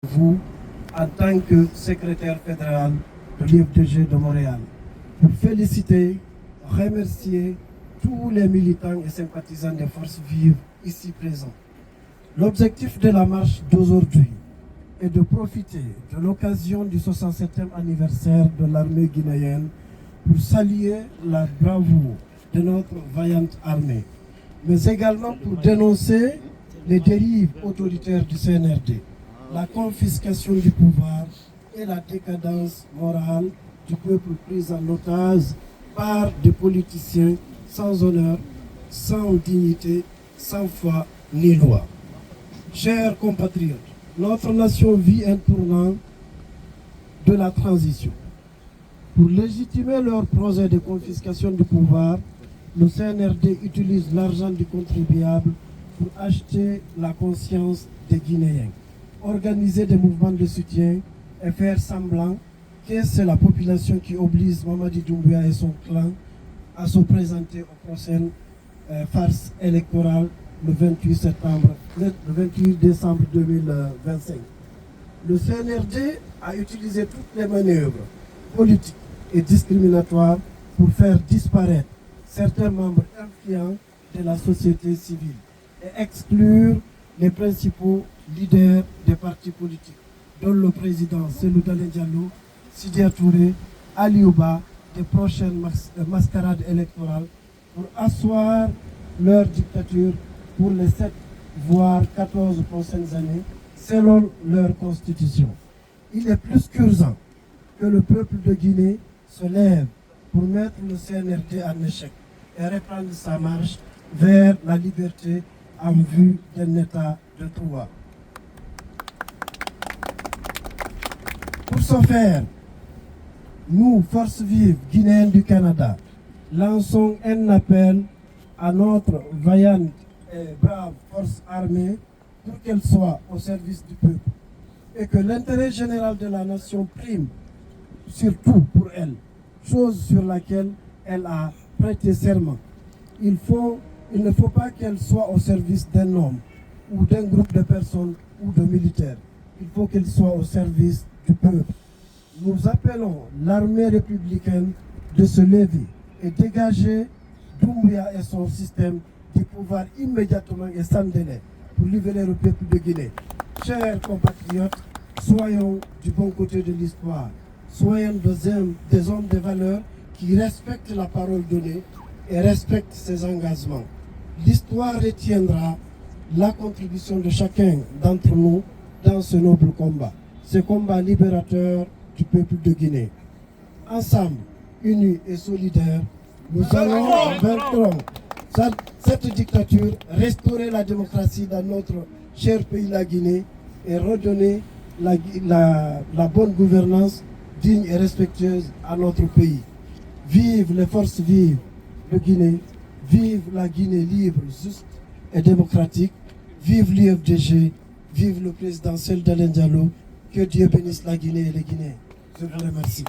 vous en tant que secrétaire fédéral de l'IFDG de Montréal pour féliciter, remercier tous les militants et sympathisants des forces vives ici présents. L'objectif de la marche d'aujourd'hui est de profiter de l'occasion du 67e anniversaire de l'armée guinéenne pour saluer la bravoure de notre vaillante armée, mais également pour dénoncer les dérives autoritaires du CNRD, la confiscation du pouvoir et la décadence morale du peuple pris en otage par des politiciens sans honneur, sans dignité, sans foi ni loi. Chers compatriotes, notre nation vit un tournant de la transition. Pour légitimer leur projet de confiscation du pouvoir, le CNRD utilise l'argent du contribuable pour acheter la conscience des Guinéens, organiser des mouvements de soutien et faire semblant que c'est la population qui oblige Mamadi Doumbouya et son clan à se présenter aux prochaines farces électorales le 28 décembre 2025. Le CNRD a utilisé toutes les manœuvres politiques et discriminatoires pour faire disparaître certains membres influents de la société civile et exclure les principaux leaders des partis politiques, dont le président Cellou Dalein Diallo, Sidya Touré, Aliouba, des prochaines mascarades électorales pour asseoir leur dictature pour les 7 voire 14 prochaines années, selon leur constitution. Il est plus qu'urgent que le peuple de Guinée se lève pour mettre le CNRD en échec et reprendre sa marche vers la liberté en vue d'un état de droit. Pour ce faire, nous, Forces vives guinéennes du Canada, lançons un appel à notre vaillante et brave force armée pour qu'elle soit au service du peuple et que l'intérêt général de la nation prime surtout pour elle, chose sur laquelle elle a prêté serment. Il ne faut pas qu'elle soit au service d'un homme ou d'un groupe de personnes ou de militaires. Il faut qu'elle soit au service du peuple. Nous appelons l'armée républicaine de se lever et dégager Doumbouya et son système du pouvoir immédiatement et sans délai pour libérer le peuple de Guinée. Chers compatriotes, soyons du bon côté de l'histoire. Soyons des hommes de valeur qui respectent la parole donnée et respectent ses engagements. L'histoire retiendra la contribution de chacun d'entre nous dans ce noble combat, ce combat libérateur du peuple de Guinée. Ensemble, unis et solidaires, nous allons vaincre cette dictature, restaurer la démocratie dans notre cher pays, la Guinée, et redonner la bonne gouvernance digne et respectueuse à notre pays. Vive les forces vives de Guinée, vive la Guinée libre, juste et démocratique, vive l'IFDG, vive le président Cellou Dalein Diallo, que Dieu bénisse la Guinée et les Guinéens. Je vous remercie.